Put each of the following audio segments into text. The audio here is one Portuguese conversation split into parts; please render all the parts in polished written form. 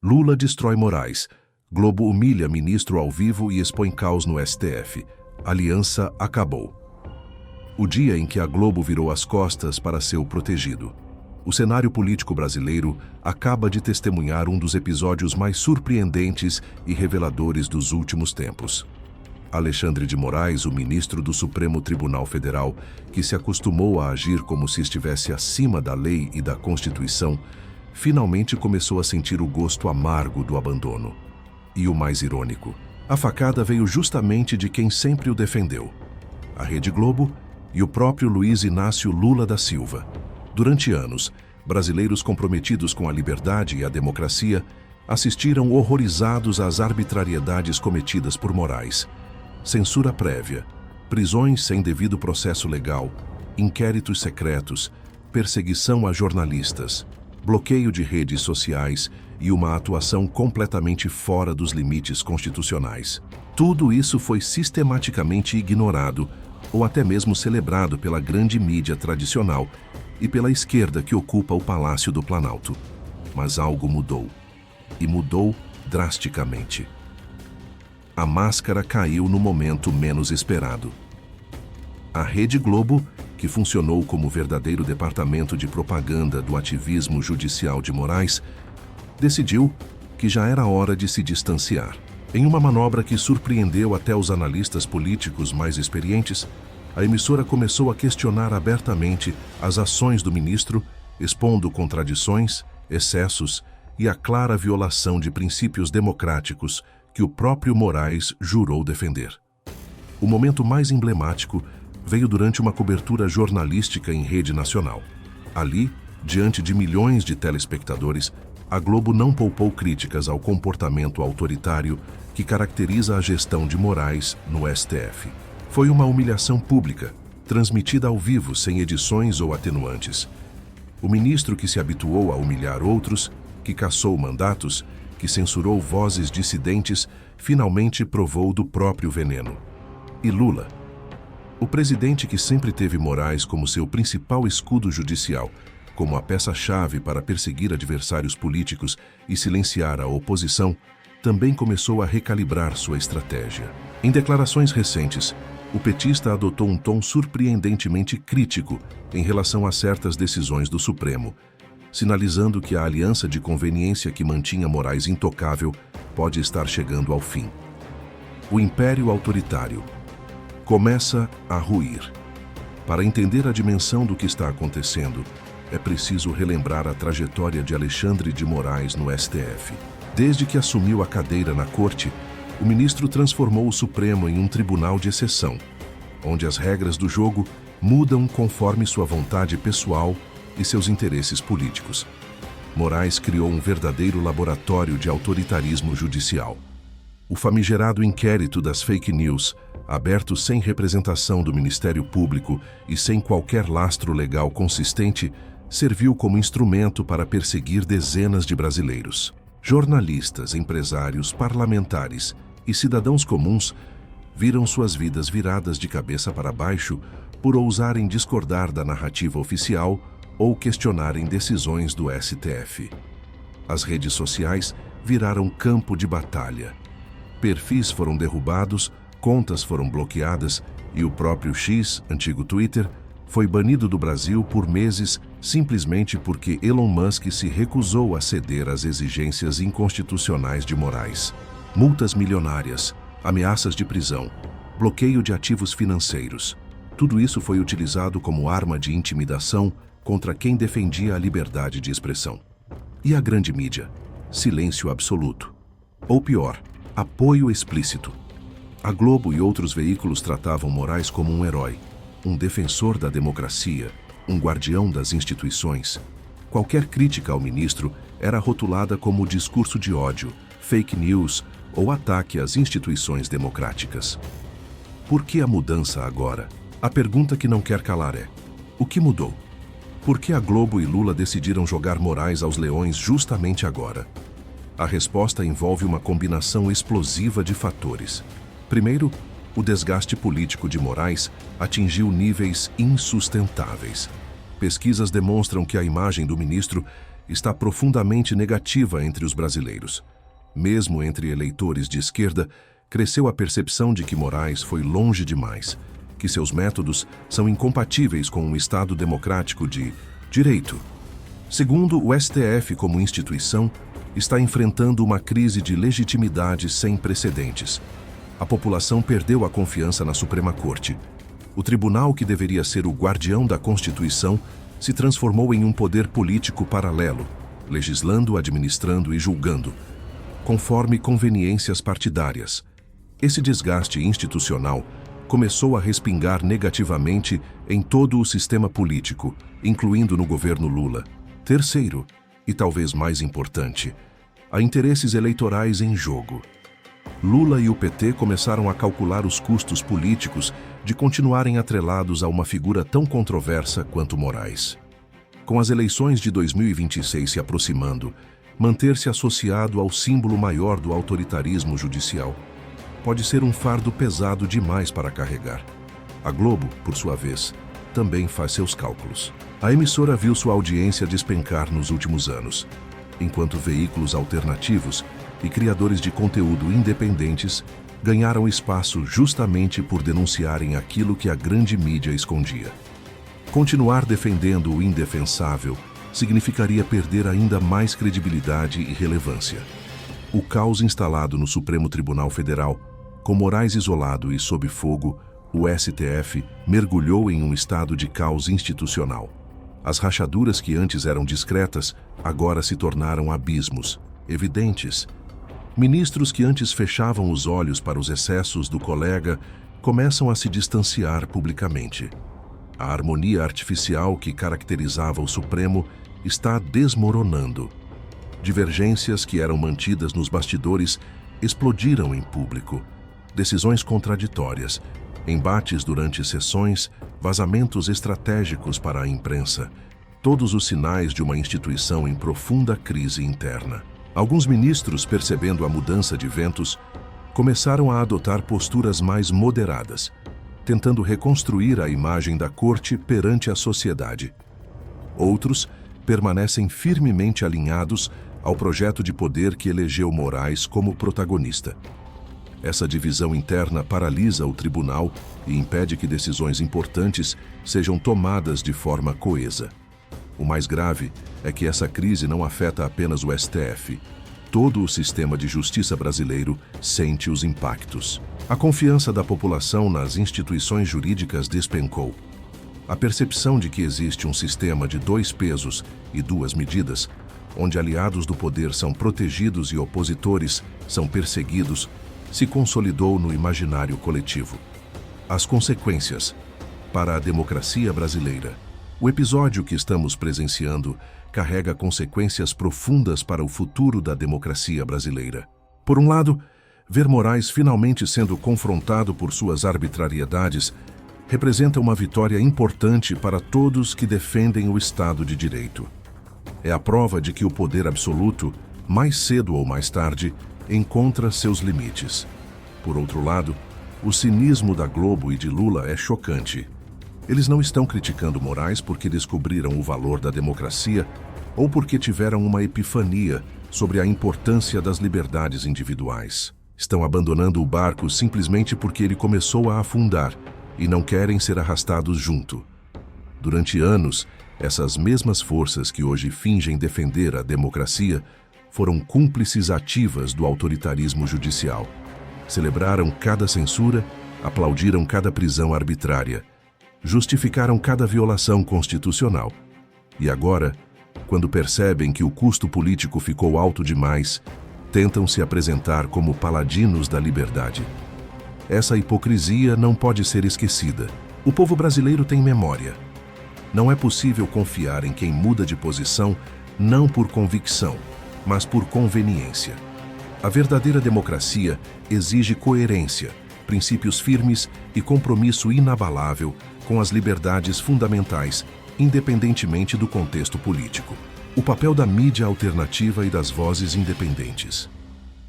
Lula destrói Moraes. Globo humilha ministro ao vivo e expõe caos no STF. Aliança acabou. O dia em que a Globo virou as costas para seu protegido. O cenário político brasileiro acaba de testemunhar um dos episódios mais surpreendentes e reveladores dos últimos tempos. Alexandre de Moraes, o ministro do Supremo Tribunal Federal, que se acostumou a agir como se estivesse acima da lei e da Constituição, finalmente começou a sentir o gosto amargo do abandono. E o mais irônico, a facada veio justamente de quem sempre o defendeu: a Rede Globo e o próprio Luiz Inácio Lula da Silva. Durante anos, brasileiros comprometidos com a liberdade e a democracia assistiram horrorizados às arbitrariedades cometidas por Moraes. Censura prévia, prisões sem devido processo legal, inquéritos secretos, perseguição a jornalistas, bloqueio de redes sociais e uma atuação completamente fora dos limites constitucionais. Tudo isso foi sistematicamente ignorado ou até mesmo celebrado pela grande mídia tradicional e pela esquerda que ocupa o Palácio do Planalto. Mas algo mudou. E mudou drasticamente. A máscara caiu no momento menos esperado. A Rede Globo, que funcionou como verdadeiro departamento de propaganda do ativismo judicial de Moraes, decidiu que já era hora de se distanciar. Em uma manobra que surpreendeu até os analistas políticos mais experientes, a emissora começou a questionar abertamente as ações do ministro, expondo contradições, excessos e a clara violação de princípios democráticos que o próprio Moraes jurou defender. O momento mais emblemático veio durante uma cobertura jornalística em rede nacional. Ali, diante de milhões de telespectadores, a Globo não poupou críticas ao comportamento autoritário que caracteriza a gestão de Moraes no STF. Foi uma humilhação pública, transmitida ao vivo sem edições ou atenuantes. O ministro que se habituou a humilhar outros, que cassou mandatos, que censurou vozes dissidentes, finalmente provou do próprio veneno. E Lula, o presidente que sempre teve Moraes como seu principal escudo judicial, como a peça-chave para perseguir adversários políticos e silenciar a oposição, também começou a recalibrar sua estratégia. Em declarações recentes, o petista adotou um tom surpreendentemente crítico em relação a certas decisões do Supremo, sinalizando que a aliança de conveniência que mantinha Moraes intocável pode estar chegando ao fim. O império autoritário começa a ruir. Para entender a dimensão do que está acontecendo, é preciso relembrar a trajetória de Alexandre de Moraes no STF. Desde que assumiu a cadeira na corte, o ministro transformou o Supremo em um tribunal de exceção, onde as regras do jogo mudam conforme sua vontade pessoal e seus interesses políticos. Moraes criou um verdadeiro laboratório de autoritarismo judicial. O famigerado inquérito das fake news, aberto sem representação do Ministério Público e sem qualquer lastro legal consistente, serviu como instrumento para perseguir dezenas de brasileiros. Jornalistas, empresários, parlamentares e cidadãos comuns viram suas vidas viradas de cabeça para baixo por ousarem discordar da narrativa oficial ou questionarem decisões do STF. As redes sociais viraram campo de batalha. Perfis foram derrubados, contas foram bloqueadas e o próprio X, antigo Twitter, foi banido do Brasil por meses simplesmente porque Elon Musk se recusou a ceder às exigências inconstitucionais de Moraes. Multas milionárias, ameaças de prisão, bloqueio de ativos financeiros. Tudo isso foi utilizado como arma de intimidação contra quem defendia a liberdade de expressão. E a grande mídia? Silêncio absoluto. Ou pior, apoio explícito. A Globo e outros veículos tratavam Moraes como um herói, um defensor da democracia, um guardião das instituições. Qualquer crítica ao ministro era rotulada como discurso de ódio, fake news ou ataque às instituições democráticas. Por que a mudança agora? A pergunta que não quer calar é: o que mudou? Por que a Globo e Lula decidiram jogar Moraes aos leões justamente agora? A resposta envolve uma combinação explosiva de fatores. Primeiro, o desgaste político de Moraes atingiu níveis insustentáveis. Pesquisas demonstram que a imagem do ministro está profundamente negativa entre os brasileiros. Mesmo entre eleitores de esquerda, cresceu a percepção de que Moraes foi longe demais, que seus métodos são incompatíveis com um Estado democrático de direito. Segundo, o STF como instituição está enfrentando uma crise de legitimidade sem precedentes. A população perdeu a confiança na Suprema Corte. O tribunal, que deveria ser o guardião da Constituição, se transformou em um poder político paralelo, legislando, administrando e julgando, conforme conveniências partidárias. Esse desgaste institucional começou a respingar negativamente em todo o sistema político, incluindo no governo Lula. Terceiro, e talvez mais importante, há interesses eleitorais em jogo. Lula e o PT começaram a calcular os custos políticos de continuarem atrelados a uma figura tão controversa quanto Moraes. Com as eleições de 2026 se aproximando, manter-se associado ao símbolo maior do autoritarismo judicial pode ser um fardo pesado demais para carregar. A Globo, por sua vez, também faz seus cálculos. A emissora viu sua audiência despencar nos últimos anos, enquanto veículos alternativos e criadores de conteúdo independentes ganharam espaço justamente por denunciarem aquilo que a grande mídia escondia. Continuar defendendo o indefensável significaria perder ainda mais credibilidade e relevância. O caos instalado no Supremo Tribunal Federal, com Moraes isolado e sob fogo, o STF mergulhou em um estado de caos institucional. As rachaduras que antes eram discretas, agora se tornaram abismos, evidentes. Ministros que antes fechavam os olhos para os excessos do colega começam a se distanciar publicamente. A harmonia artificial que caracterizava o Supremo está desmoronando. Divergências que eram mantidas nos bastidores explodiram em público. Decisões contraditórias, embates durante sessões, vazamentos estratégicos para a imprensa. Todos os sinais de uma instituição em profunda crise interna. Alguns ministros, percebendo a mudança de ventos, começaram a adotar posturas mais moderadas, tentando reconstruir a imagem da corte perante a sociedade. Outros permanecem firmemente alinhados ao projeto de poder que elegeu Moraes como protagonista. Essa divisão interna paralisa o tribunal e impede que decisões importantes sejam tomadas de forma coesa. O mais grave é que essa crise não afeta apenas o STF. Todo o sistema de justiça brasileiro sente os impactos. A confiança da população nas instituições jurídicas despencou. A percepção de que existe um sistema de dois pesos e duas medidas, onde aliados do poder são protegidos e opositores são perseguidos, se consolidou no imaginário coletivo. As consequências para a democracia brasileira. O episódio que estamos presenciando carrega consequências profundas para o futuro da democracia brasileira. Por um lado, ver Moraes finalmente sendo confrontado por suas arbitrariedades representa uma vitória importante para todos que defendem o Estado de Direito. É a prova de que o poder absoluto, mais cedo ou mais tarde, encontra seus limites. Por outro lado, o cinismo da Globo e de Lula é chocante. Eles não estão criticando Moraes porque descobriram o valor da democracia ou porque tiveram uma epifania sobre a importância das liberdades individuais. Estão abandonando o barco simplesmente porque ele começou a afundar e não querem ser arrastados junto. Durante anos, essas mesmas forças que hoje fingem defender a democracia foram cúmplices ativas do autoritarismo judicial. Celebraram cada censura, aplaudiram cada prisão arbitrária, justificaram cada violação constitucional. E agora, quando percebem que o custo político ficou alto demais, tentam se apresentar como paladinos da liberdade. Essa hipocrisia não pode ser esquecida. O povo brasileiro tem memória. Não é possível confiar em quem muda de posição não por convicção, mas por conveniência. A verdadeira democracia exige coerência, princípios firmes e compromisso inabalável com as liberdades fundamentais, independentemente do contexto político. O papel da mídia alternativa e das vozes independentes.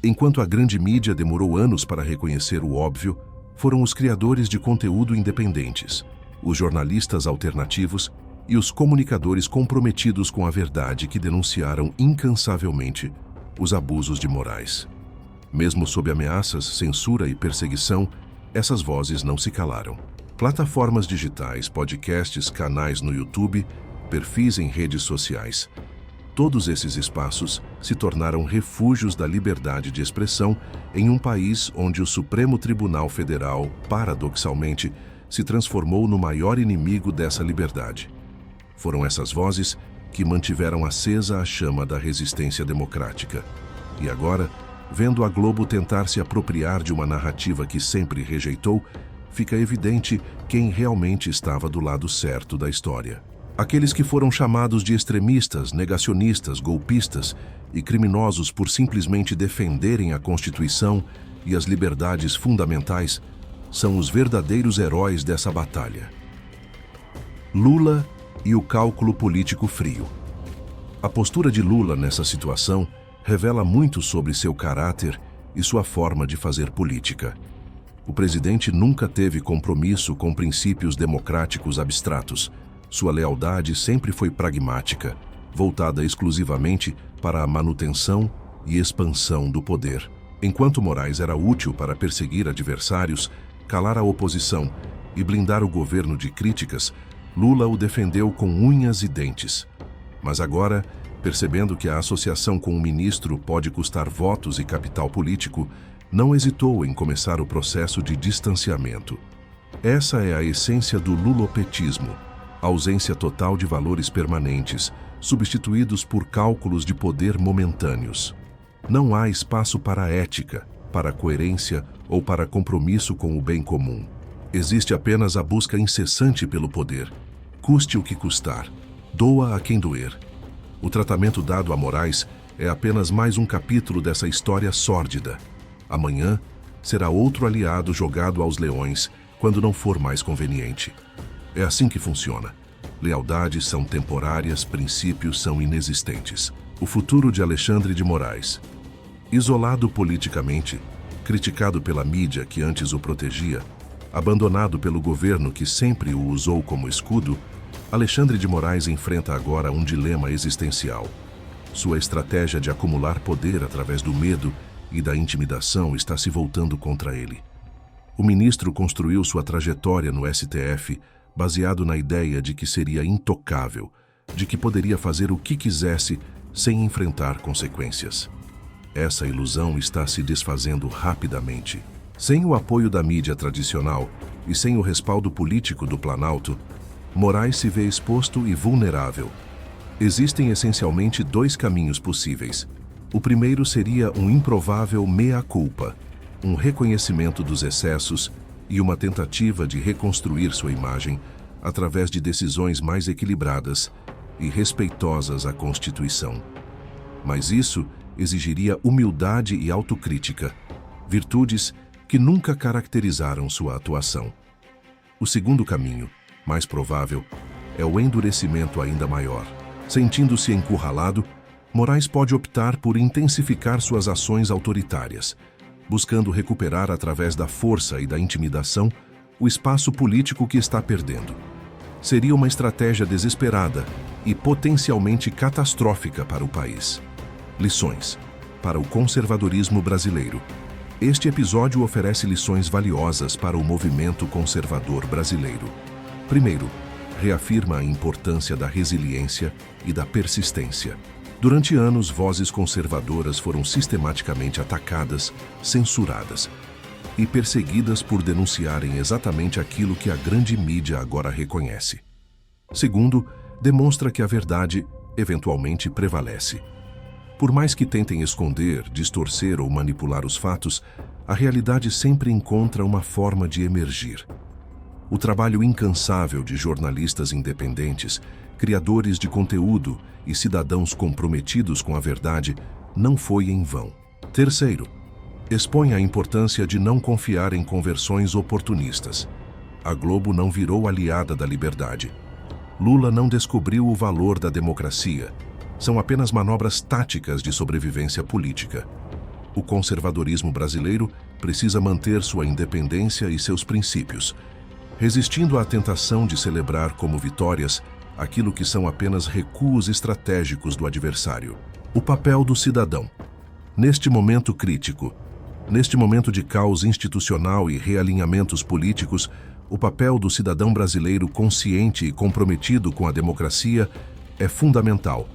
Enquanto a grande mídia demorou anos para reconhecer o óbvio, foram os criadores de conteúdo independentes, os jornalistas alternativos e os comunicadores comprometidos com a verdade que denunciaram incansavelmente os abusos de Moraes. Mesmo sob ameaças, censura e perseguição, essas vozes não se calaram. Plataformas digitais, podcasts, canais no YouTube, perfis em redes sociais. Todos esses espaços se tornaram refúgios da liberdade de expressão em um país onde o Supremo Tribunal Federal, paradoxalmente, se transformou no maior inimigo dessa liberdade. Foram essas vozes que mantiveram acesa a chama da resistência democrática. E agora, vendo a Globo tentar se apropriar de uma narrativa que sempre rejeitou, fica evidente quem realmente estava do lado certo da história. Aqueles que foram chamados de extremistas, negacionistas, golpistas e criminosos por simplesmente defenderem a Constituição e as liberdades fundamentais são os verdadeiros heróis dessa batalha. Lula e o cálculo político frio. A postura de Lula nessa situação revela muito sobre seu caráter e sua forma de fazer política. O presidente nunca teve compromisso com princípios democráticos abstratos. Sua lealdade sempre foi pragmática, voltada exclusivamente para a manutenção e expansão do poder. Enquanto Moraes era útil para perseguir adversários, calar a oposição e blindar o governo de críticas, Lula o defendeu com unhas e dentes. Mas agora, percebendo que a associação com o ministro pode custar votos e capital político, não hesitou em começar o processo de distanciamento. Essa é a essência do lulopetismo. Ausência total de valores permanentes, substituídos por cálculos de poder momentâneos. Não há espaço para a ética, para a coerência ou para compromisso com o bem comum. Existe apenas a busca incessante pelo poder, custe o que custar, doa a quem doer. O tratamento dado a Moraes é apenas mais um capítulo dessa história sórdida. Amanhã será outro aliado jogado aos leões quando não for mais conveniente. É assim que funciona. Lealdades são temporárias, princípios são inexistentes. O futuro de Alexandre de Moraes. Isolado politicamente, criticado pela mídia que antes o protegia, abandonado pelo governo que sempre o usou como escudo, Alexandre de Moraes enfrenta agora um dilema existencial. Sua estratégia de acumular poder através do medo e da intimidação está se voltando contra ele. O ministro construiu sua trajetória no STF baseado na ideia de que seria intocável, de que poderia fazer o que quisesse sem enfrentar consequências. Essa ilusão está se desfazendo rapidamente. Sem o apoio da mídia tradicional e sem o respaldo político do Planalto, Moraes se vê exposto e vulnerável. Existem essencialmente dois caminhos possíveis. O primeiro seria um improvável mea-culpa, um reconhecimento dos excessos e uma tentativa de reconstruir sua imagem através de decisões mais equilibradas e respeitosas à Constituição. Mas isso exigiria humildade e autocrítica, virtudes que nunca caracterizaram sua atuação. O segundo caminho, mais provável, é o endurecimento ainda maior. Sentindo-se encurralado, Moraes pode optar por intensificar suas ações autoritárias, buscando recuperar através da força e da intimidação o espaço político que está perdendo. Seria uma estratégia desesperada e potencialmente catastrófica para o país. Lições para o conservadorismo brasileiro. Este episódio oferece lições valiosas para o movimento conservador brasileiro. Primeiro, reafirma a importância da resiliência e da persistência. Durante anos, vozes conservadoras foram sistematicamente atacadas, censuradas e perseguidas por denunciarem exatamente aquilo que a grande mídia agora reconhece. Segundo, demonstra que a verdade, eventualmente, prevalece. Por mais que tentem esconder, distorcer ou manipular os fatos, a realidade sempre encontra uma forma de emergir. O trabalho incansável de jornalistas independentes, criadores de conteúdo e cidadãos comprometidos com a verdade não foi em vão. Terceiro, expõe a importância de não confiar em conversões oportunistas. A Globo não virou aliada da liberdade. Lula não descobriu o valor da democracia. São apenas manobras táticas de sobrevivência política. O conservadorismo brasileiro precisa manter sua independência e seus princípios, resistindo à tentação de celebrar como vitórias aquilo que são apenas recuos estratégicos do adversário. O papel do cidadão. Neste momento crítico, neste momento de caos institucional e realinhamentos políticos, o papel do cidadão brasileiro consciente e comprometido com a democracia é fundamental.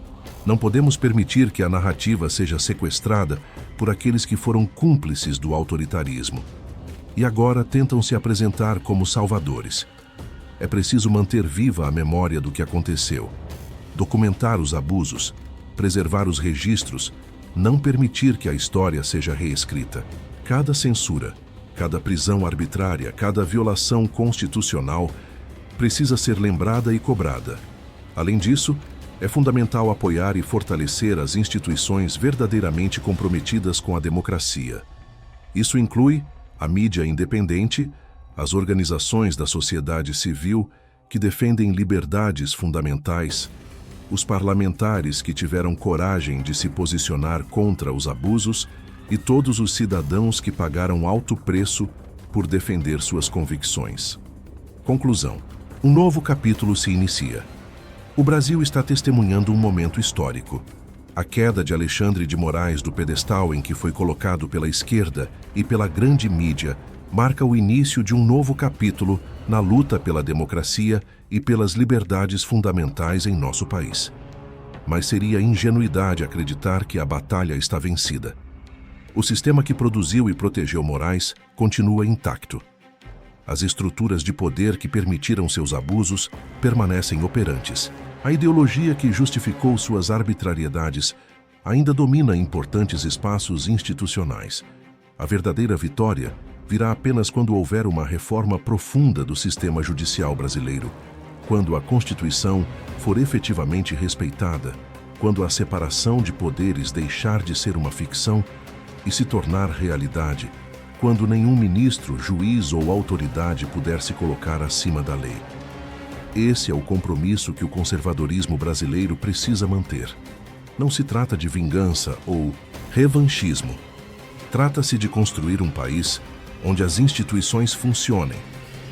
Não podemos permitir que a narrativa seja sequestrada por aqueles que foram cúmplices do autoritarismo e agora tentam se apresentar como salvadores. É preciso manter viva a memória do que aconteceu, documentar os abusos, preservar os registros, não permitir que a história seja reescrita. Cada censura, cada prisão arbitrária, cada violação constitucional precisa ser lembrada e cobrada. Além disso, é fundamental apoiar e fortalecer as instituições verdadeiramente comprometidas com a democracia. Isso inclui a mídia independente, as organizações da sociedade civil que defendem liberdades fundamentais, os parlamentares que tiveram coragem de se posicionar contra os abusos e todos os cidadãos que pagaram alto preço por defender suas convicções. Conclusão. Um novo capítulo se inicia. O Brasil está testemunhando um momento histórico. A queda de Alexandre de Moraes do pedestal em que foi colocado pela esquerda e pela grande mídia marca o início de um novo capítulo na luta pela democracia e pelas liberdades fundamentais em nosso país. Mas seria ingenuidade acreditar que a batalha está vencida. O sistema que produziu e protegeu Moraes continua intacto. As estruturas de poder que permitiram seus abusos permanecem operantes. A ideologia que justificou suas arbitrariedades ainda domina importantes espaços institucionais. A verdadeira vitória virá apenas quando houver uma reforma profunda do sistema judicial brasileiro, quando a Constituição for efetivamente respeitada, quando a separação de poderes deixar de ser uma ficção e se tornar realidade, quando nenhum ministro, juiz ou autoridade puder se colocar acima da lei. Esse é o compromisso que o conservadorismo brasileiro precisa manter. Não se trata de vingança ou revanchismo. Trata-se de construir um país onde as instituições funcionem,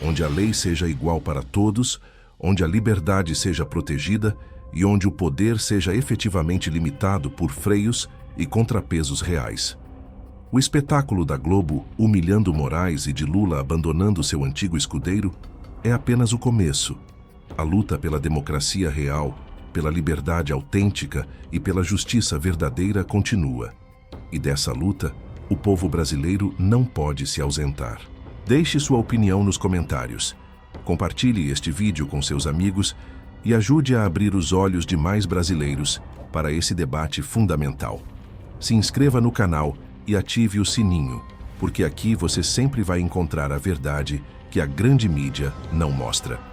onde a lei seja igual para todos, onde a liberdade seja protegida e onde o poder seja efetivamente limitado por freios e contrapesos reais. O espetáculo da Globo humilhando Moraes e de Lula abandonando seu antigo escudeiro é apenas o começo. A luta pela democracia real, pela liberdade autêntica e pela justiça verdadeira continua. E dessa luta, o povo brasileiro não pode se ausentar. Deixe sua opinião nos comentários. Compartilhe este vídeo com seus amigos e ajude a abrir os olhos de mais brasileiros para esse debate fundamental. Se inscreva no canal e ative o sininho, porque aqui você sempre vai encontrar a verdade que a grande mídia não mostra.